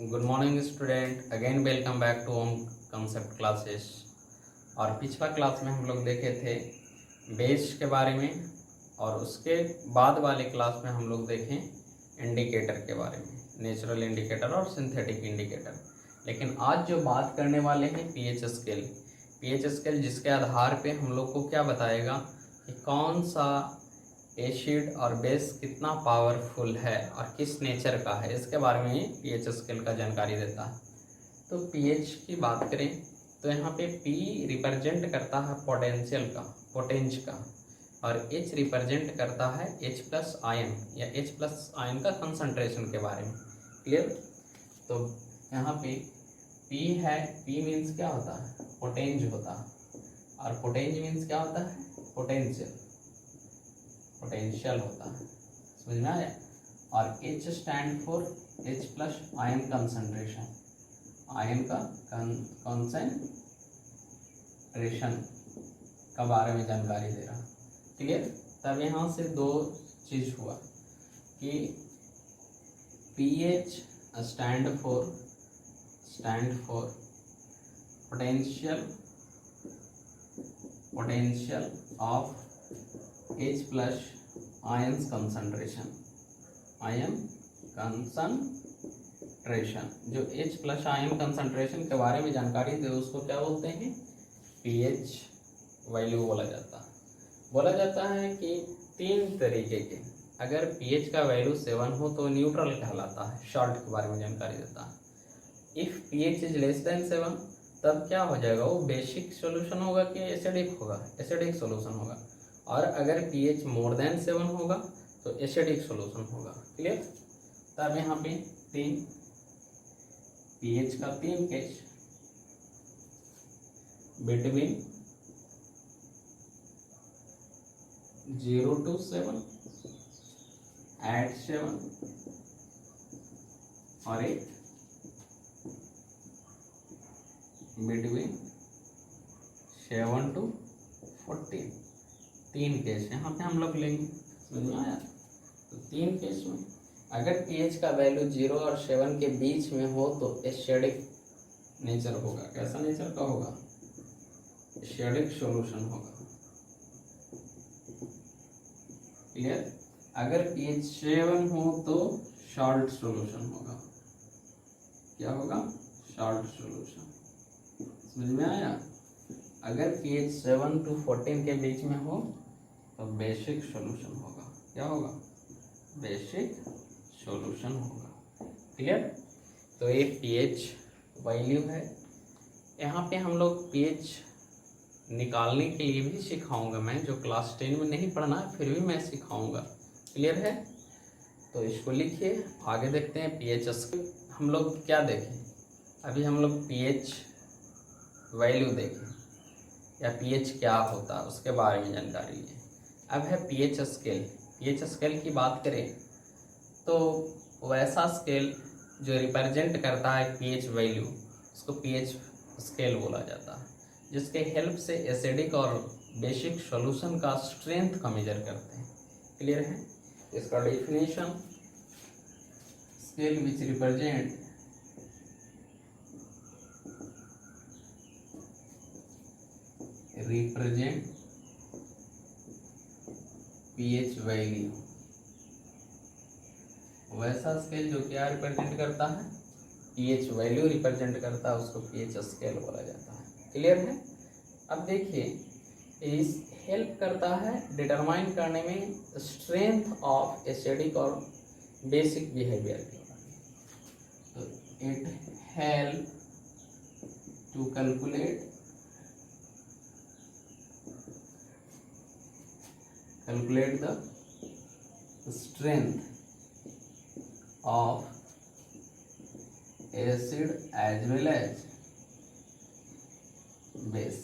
Good morning student, again welcome back to home concept classes. और पिछला class में हम लोग देखे थे बेस के बारे में, और उसके बाद वाले क्लास में हम लोग देखें इंडिकेटर के बारे में, नेचुरल इंडिकेटर और सिंथेटिक इंडिकेटर। लेकिन आज जो बात करने वाले हैं पीएच स्केल, जिसके आधार पे हम लोग को क्या बताएगा कि कौन सा एसिड और बेस कितना पावरफुल है और किस नेचर का है, इसके बारे में पीएच स्केल का जानकारी देता है। तो पीएच की बात करें तो यहाँ पे पी रिप्रेजेंट करता है पोटेंज का, और एच रिप्रेजेंट करता है एच प्लस आयन या एच प्लस आयन का कंसंट्रेशन के बारे में। क्लियर? तो यहाँ पे पी है, पी मीन्स क्या होता है? पोटेंज होता है, और पोटेंज मीन्स क्या होता है? पोटेंशियल होता है। समझ में आया? और H stand for H plus ion concentration, ion का कंसंट्रेशन का बारे में जानकारी दे रहा। क्लियर? तब यहाँ से दो चीज हुआ कि pH stand for potential of H plus ion concentration, जो H प्लस आयन कंसंट्रेशन के बारे में जानकारी दे उसको क्या बोलते हैं? पीएच वैल्यू बोला जाता है कि तीन तरीके के, अगर पीएच का वैल्यू 7 हो तो न्यूट्रल कहलाता है, सॉल्ट के बारे में जानकारी देता है। If pH is less than 7 तब क्या हो जाएगा? वो बेसिक सॉल्यूशन होगा कि एसिडिक होगा? एसिडिक सॉल्यूशन होगा। और अगर pH मोर देन 7 होगा तो एसिडिक सॉल्यूशन होगा। क्लियर? तब यहाँ पे pH का तीन केस बिटवीन 0 to 7, at 7 और एक बिटवीन 7 to 14। तीन केस यहाँ पे हम लोग लेंगे। समझ में आया? तो तीन केस में अगर pH का वैल्यू 0 और 7 के बीच में हो तो एसिडिक नेचर होगा। कैसा नेचर का होगा? एसिडिक सॉल्यूशन होगा। क्लियर? अगर pH 7 हो तो सॉल्ट सॉल्यूशन होगा। क्या होगा? Salt solution. समझ में आया? अगर pH 7 to 14 के बीच में हो तो बेसिक सॉल्यूशन होगा। क्या होगा? बेसिक सॉल्यूशन होगा। क्लियर? तो ये pH वैल्यू है। यहाँ पे हम लोग pH निकालने के लिए भी सिखाऊंगा मैं, जो क्लास 10 में नहीं पढ़ना है फिर भी मैं सिखाऊंगा। क्लियर है? तो इसको लिखिए, आगे देखते हैं pH स्केल। हम लोग क्या देखें? अभी हम लोग pH वैल्यू देखें या pH क्या होता है उसके बारे में जानकारी लें। अब है pH स्केल। pH स्केल की बात करें तो वैसा स्केल जो रिप्रेजेंट करता है pH वैल्यू, उसको pH स्केल बोला जाता है, जिसके हेल्प से एसिडिक और बेसिक सॉल्यूशन का स्ट्रेंथ का मेजर करते हैं। क्लियर है? इसका definition, scale which represent pH value, वैसा स्केल जो क्या रिप्रेजेंट करता है? pH वैल्यू रिप्रेजेंट करता है, उसको pH स्केल बोला जाता है। क्लियर है? अब देखिए, इस हेल्प करता है डिटरमाइन करने में स्ट्रेंथ ऑफ एसिडिक और बेसिक बिहेवियर के बारे में। तो it help to calculate the strength of acid as well as base।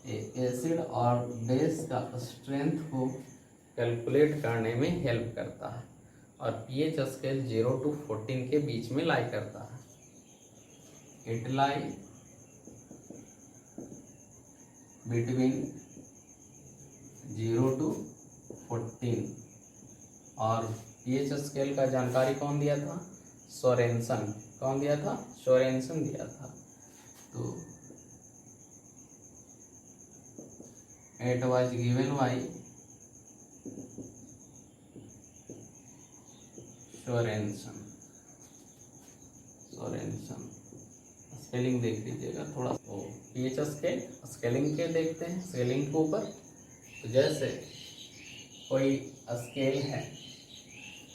Acid और बेस का स्ट्रेंथ को कैलकुलेट करने में हेल्प करता है, और pH स्केल 0 to 14 के बीच में लाई करता है। It lie between 0 to 14। और pH स्केल का जानकारी कौन दिया था? सोरेनसन, कौन दिया था? सोरेनसन दिया था। तो it was given by Sorensen. Sorensen spelling देख लीजिएगा थोड़ा। तो पीएच स्केल, स्केलिंग के देखते हैं, स्केलिंग के ऊपर। तो जैसे कोई स्केल है,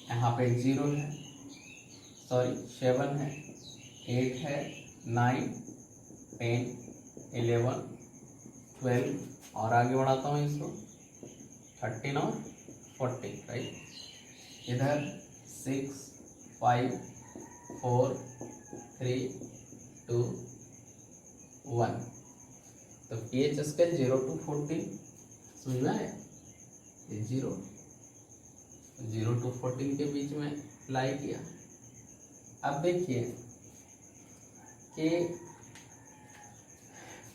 यहाँ पे 0 है, सॉरी 7 है, 8 है, 9, 10, 11, 12 और आगे बढ़ाता हूँ इसको 13 और 14, राइट। इधर 6, 5, 4, 3, 2, 1। तो pH स्केल 0 to 14 समझ में आया? ये 0 to 14 के बीच में अप्लाई किया। अब देखिए कि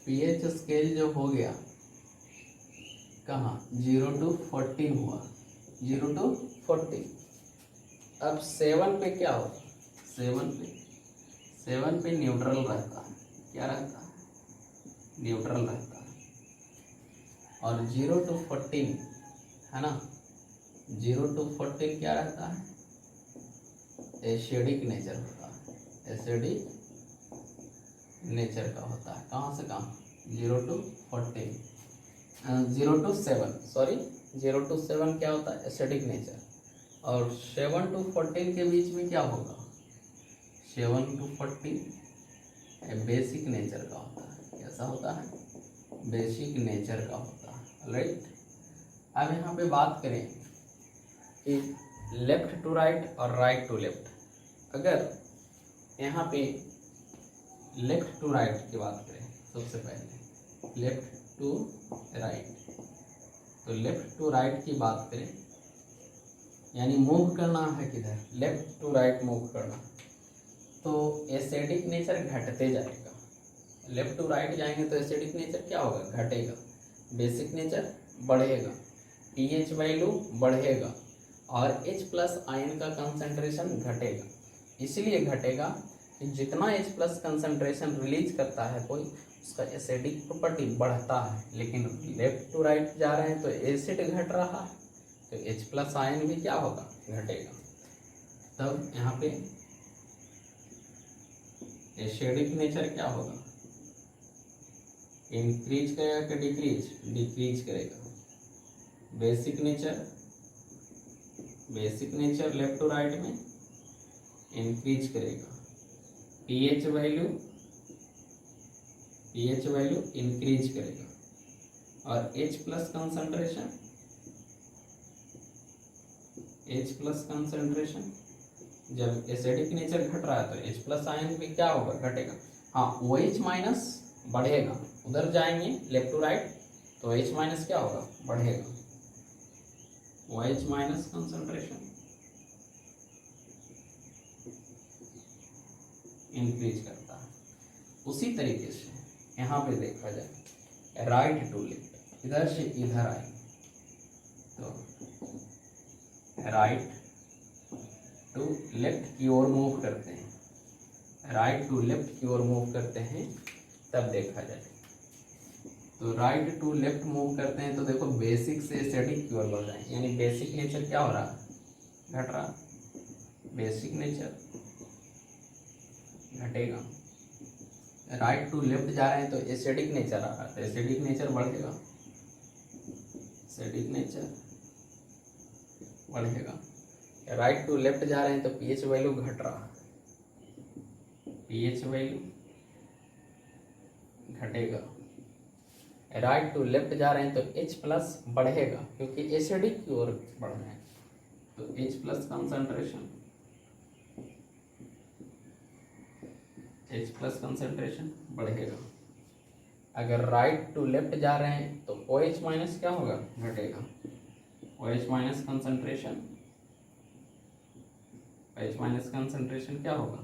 pH स्केल जो हो गया कहाँ, 0 to 14 हुआ, 0 to 14। अब 7 पे क्या होगा? 7 पे न्यूट्रल रहता है। क्या रहता है? न्यूट्रल रहता है। और 0 to 14 है ना, 0 to 14 क्या रहता है? एसिडिक नेचर होता है, एसिडिक नेचर का होता है। कहाँ से कहाँ? 0 to 14, 0 to 7, सॉरी 0 to 7 क्या होता है? Acidic nature. और 7 to 14 के बीच में क्या होगा? 7 to 14 बेसिक नेचर का होता है। कैसा होता है? बेसिक नेचर का होता है, राइट। अब यहाँ पे बात करें कि लेफ्ट टू राइट और राइट टू लेफ्ट। अगर यहाँ पे लेफ्ट टू राइट की बात करें, सबसे पहले लेफ्ट टू राइट, तो लेफ्ट टू राइट की बात करें यानी मूव करना है किधर? लेफ्ट टू राइट मूव करना, तो एसिडिक नेचर घटते जाएगा। लेफ्ट टू राइट जाएंगे तो एसिडिक नेचर क्या होगा? घटेगा। बेसिक नेचर बढ़ेगा, पीएच वैल्यू बढ़ेगा और H+ आयन का कंसंट्रेशन घटेगा। इसलिए घटेगा कि जितना H+ कंसंट्रेशन रिलीज करता है कोई, उसका एसिडिक प्रॉपर्टी बढ़ता है। लेकिन लेफ्ट टू राइट जा रहे हैं तो एसिड घट रहा है, तो H+ आयन भी क्या होगा? घटेगा। तब यहाँ पे एसिडिक नेचर क्या होगा? इंक्रीज करेगा कि डिक्रीज? डिक्रीज करेगा। Basic nature left to right में इंक्रीज करेगा। पीएच वैल्यू इंक्रीज करेगा। और H+ कंसंट्रेशन जब एसिडिक नेचर घट रहा है तो H+ आयन भी क्या होगा? घटेगा। हाँ, OH- बढ़ेगा। उधर जाएंगे लेफ्ट टू राइट तो OH- क्या होगा? बढ़ेगा। OH- कंसंट्रेशन इंक्रीज करता है। उसी तरीके से यहाँ पे देखा जाए राइट टू लेफ्ट, इधर से इधर आएंगे तो राइट टू लेफ्ट की ओर मूव करते हैं, राइट टू लेफ्ट की ओर मूव करते हैं, तब देखा जाए तो राइट टू लेफ्ट मूव करते हैं तो देखो बेसिक से एसिडिक की ओर बढ़ रहे हैं, यानी बेसिक नेचर क्या हो रहा है? घट रहा। बेसिक नेचर घटेगा। राइट टू लेफ्ट जा रहे हैं तो एसिडिक नेचर आ रहा है, तो एसिडिक नेचर बढ़ेगा, एसिडिक नेचर बढ़ेगा। राइट टू लेफ्ट जा रहे हैं तो पीएच वैल्यू घट रहा है, पीएच वैल्यू घटेगा। राइट टू लेफ्ट जा रहे हैं तो H+ बढ़ेगा क्योंकि एसिडिक की ओर बढ़ रहे हैं, तो H+ कंसंट्रेशन बढ़ेगा। अगर राइट टू लेफ्ट जा रहे हैं तो OH- क्या होगा? घटेगा। OH- कंसंट्रेशन क्या होगा?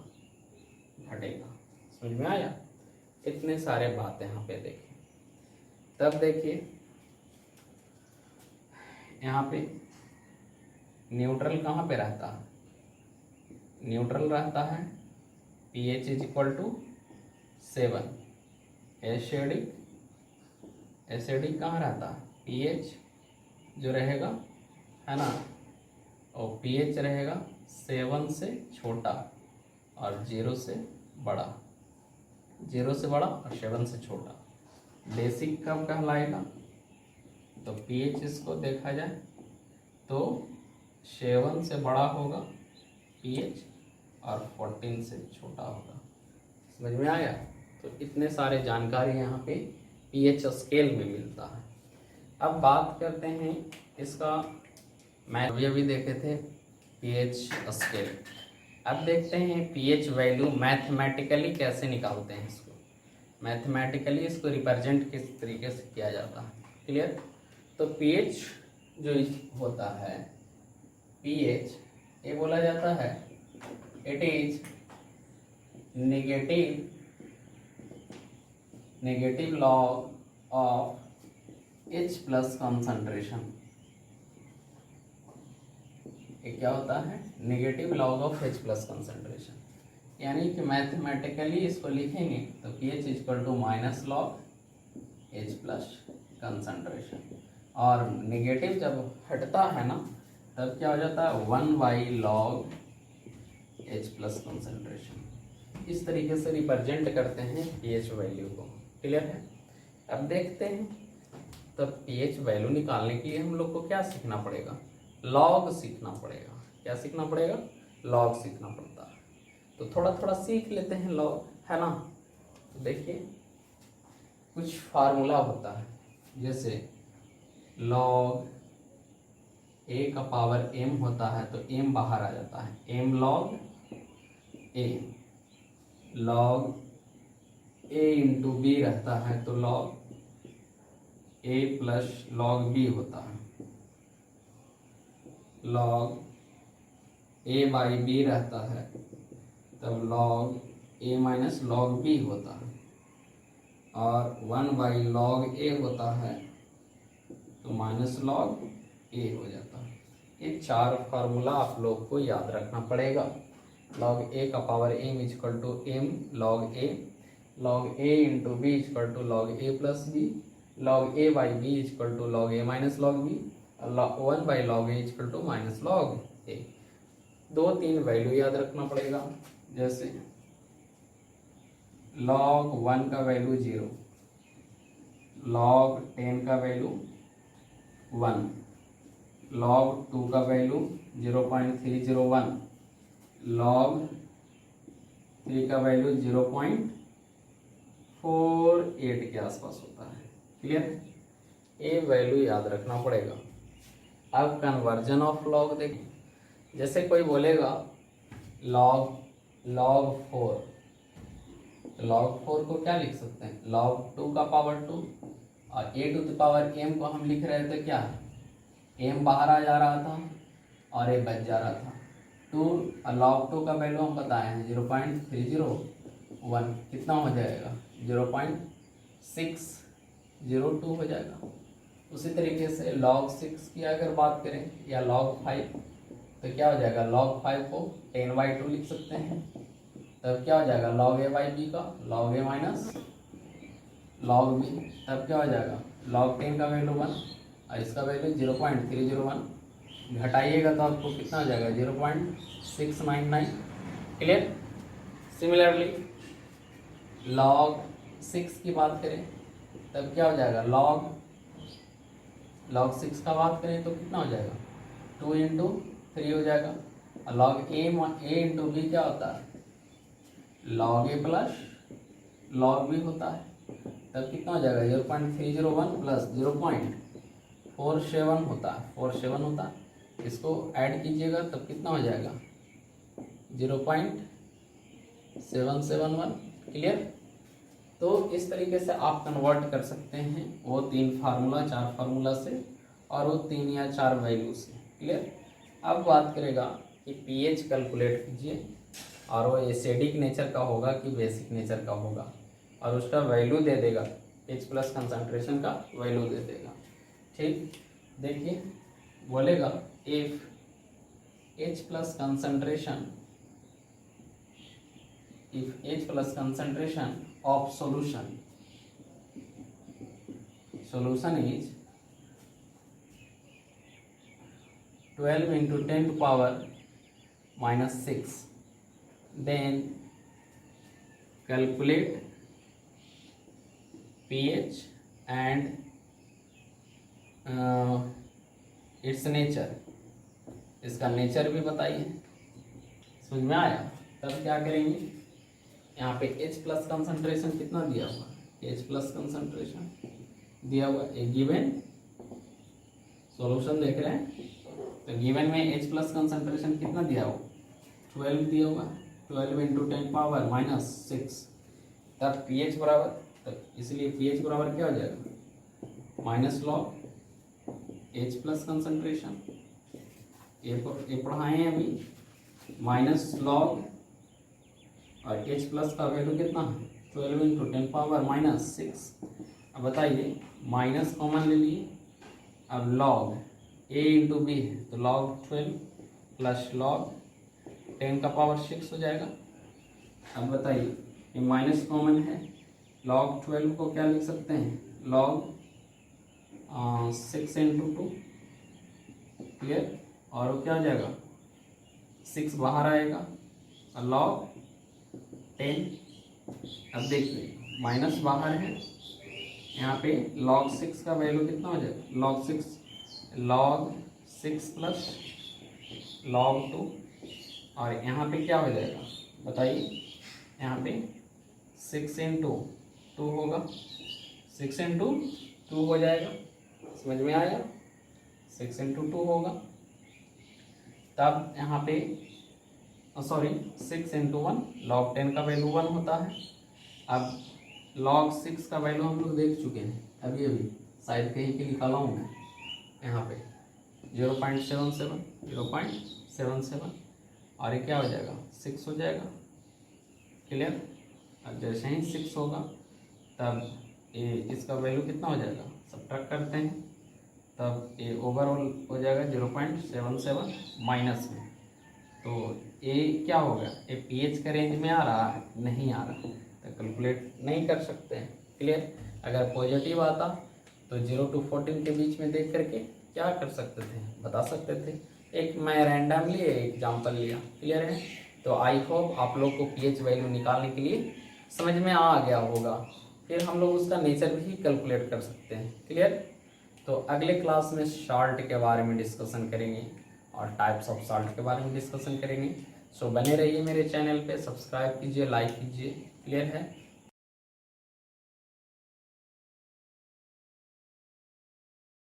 घटेगा। समझ में आया? इतने सारे बात यहाँ पे देखें। तब देखिए यहाँ पे न्यूट्रल कहाँ पे रहता है? न्यूट्रल रहता है, pH is equal to 7। Acidic कहाँ रहता है, pH जो रहेगा है ना, और pH रहेगा 7 से छोटा और 0 से बड़ा, 0 से बड़ा और 7 से छोटा। बेसिक कब कहलाएगा, तो pH इसको देखा जाए तो 7 से बड़ा होगा pH और 14 से छोटा होगा। समझ में आया। तो इतने सारे जानकारी यहाँ पे pH स्केल में मिलता है। अब बात करते हैं इसका, मैं अभी देखे थे pH स्केल। अब देखते हैं pH वैल्यू मैथमेटिकली कैसे निकालते हैं। इसको मैथमेटिकली इसको रिप्रेजेंट किस तरीके से किया जाता है, क्लियर। तो pH जो होता है, pH ये बोला जाता है it is negative log of H plus concentration. ये क्या होता है, negative log of H plus concentration. यानी कि मैथमेटिकली इसको लिखेंगे तो pH equal to minus log H plus concentration, और नेगेटिव जब हटता है ना तब क्या हो जाता है 1/log H प्लस कंसंट्रेशन। इस तरीके से रिप्रेजेंट करते हैं pH वैल्यू को, क्लियर है। अब देखते हैं तो pH वैल्यू निकालने के लिए हम लोग को क्या सीखना पड़ेगा, लॉग सीखना पड़ेगा। क्या सीखना पड़ेगा, लॉग सीखना पड़ता है। तो थोड़ा थोड़ा सीख लेते हैं लॉग, है ना। तो देखिए कुछ फार्मूला होता है, जैसे लॉग a का पावर m होता है तो m बाहर आ जाता है, m log a, log a into B रहता है तो log a plus log b होता है, log a बाई b रहता है तब log a minus log b होता है, और 1/log a होता है तो माइनस लॉग ए हो जाता है। ये चार फार्मूला आप लोग को याद रखना पड़ेगा। लॉग ए का power m equal to m log a, log a into B equal to log a plus B, log a by B equal to log a minus log b, 1/log a equal to minus log a। 2-3 value याद रखना पड़ेगा, जैसे log 1 का value 0, log 10 का value 1, log 2 का value 0.301, log 3 का value 0.48 के आसपास होता है, क्लियर। ये वैल्यू याद रखना पड़ेगा। अब कन्वर्जन ऑफ लॉग देखिए, जैसे कोई बोलेगा log 4, log 4 को क्या लिख सकते हैं, log 2 का पावर 2, और a to the power m को हम लिख रहे थे क्या है, m बाहर आ जा रहा था और a बच जा रहा था। 2 log 2 का वैल्यू हम बताए हैं 0.301, कितना हो जाएगा 0.602 हो जाएगा। उसी तरीके से log 6 की अगर बात करें या log 5 तो क्या हो जाएगा, log 5 को 10/2 लिख सकते हैं, तब क्या हो जाएगा log a बाई बी का log a minus log b, तब क्या हो जाएगा log 10 का वैल्यू 1 और इसका वैल्यू 0.301, घटाइएगा तो आपको कितना हो जाएगा 0.699, क्लियर। सिमिलरली log 6 की बात करें तब क्या हो जाएगा, log 6 का बात करें तो कितना हो जाएगा 2 इंटू 3 हो जाएगा, और log a इंटू बी क्या होता है log a plus log b होता है, तब कितना हो जाएगा 0.301 प्लस 0.47 होता है, 47 होता है। इसको ऐड कीजिएगा तब कितना हो जाएगा 0.771, क्लियर। तो इस तरीके से आप कन्वर्ट कर सकते हैं वो 4 फार्मूला से और वो 3 या 4 वैल्यू से, क्लियर। अब बात करेगा कि पीएच कैलकुलेट कीजिए, और वो एसिडिक नेचर का होगा कि बेसिक नेचर का होगा, और उसका वैल्यू दे देगा, H प्लस कंसंट्रेशन का वैल्यू दे देगा, ठीक। देखिए बोलेगा if H plus concentration if H plus concentration of solution is 12 into 10 to power minus 6, then calculate pH and its nature, इसका नेचर भी बताइए। समझ में आया? तब क्या करेंगे, यहाँ पे H प्लस कंसंट्रेशन कितना दिया हुआ है, H प्लस कंसंट्रेशन दिया हुआ है, गिवन सॉल्यूशन देख रहे हैं, तो गिवन में H प्लस कंसंट्रेशन कितना दिया हुआ, 12 दिया हुआ है, 12 इंटू 10 पावर माइनस 6, तब pH बराबर, तब इसलिए pH बराबर क्या हो जाएगा, minus log H plus concentration, ये पढ़ाए हैं अभी, माइनस लॉग और H प्लस का वैल्यू कितना है 12 इंटू 10 पावर माइनस 6। अब बताइए, माइनस कॉमन ले लिए, अब लॉग A इंटू बी है तो लॉग 12 प्लस लॉग 10 का पावर 6 हो जाएगा। अब बताइए, ये माइनस कॉमन है, लॉग 12 को क्या लिख सकते हैं, लॉग 6 इंटू 2, क्लियर, और वो क्या हो जाएगा, 6 बाहर आएगा और लॉग 10। अब देखिए माइनस बाहर है, यहाँ पे log 6 का वैल्यू कितना हो जाएगा, log 6 प्लस log 2, और यहाँ पे क्या हो जाएगा बताइए, यहाँ पे 6 इंटू 2 होगा, 6 इंटू 2 हो जाएगा, समझ में आया, 6 इंटू 2 होगा, तब यहाँ पे सॉरी 6 इंटू 1, log 10 का वैल्यू 1 होता है। अब log 6 का वैल्यू हम लोग देख चुके हैं अभी अभी, शायद कहीं पे निकाला हूँ मैं, यहाँ पे 0.77 और ये क्या हो जाएगा, 6 हो जाएगा, क्लियर। अब जैसे ही 6 होगा तब ये इसका वैल्यू कितना हो जाएगा, सब्ट्रैक्ट करते हैं, तब ये ओवरऑल हो जाएगा 0.77 माइनस में, तो ये क्या होगा, ये pH के रेंज में आ रहा है, नहीं आ रहा, तो कैलकुलेट नहीं कर सकते हैं, क्लियर। अगर पॉजिटिव आता तो 0 to 14 के बीच में देख करके क्या कर सकते थे, बता सकते थे। एक मैं रैंडमली एग्जांपल लिया, क्लियर है। तो आई होप आप लोग को pH वैल्यू निकालने के लिए समझ में आ गया होगा, फिर हम लोग उसका नेचर भी कैलकुलेट कर सकते हैं, क्लियर। तो अगले क्लास में सॉल्ट के बारे में डिस्कशन करेंगे और टाइप्स ऑफ सॉल्ट के बारे में डिस्कशन करेंगे। सो बने रहिए मेरे चैनल पे, सब्सक्राइब कीजिए, लाइक कीजिए, क्लियर है।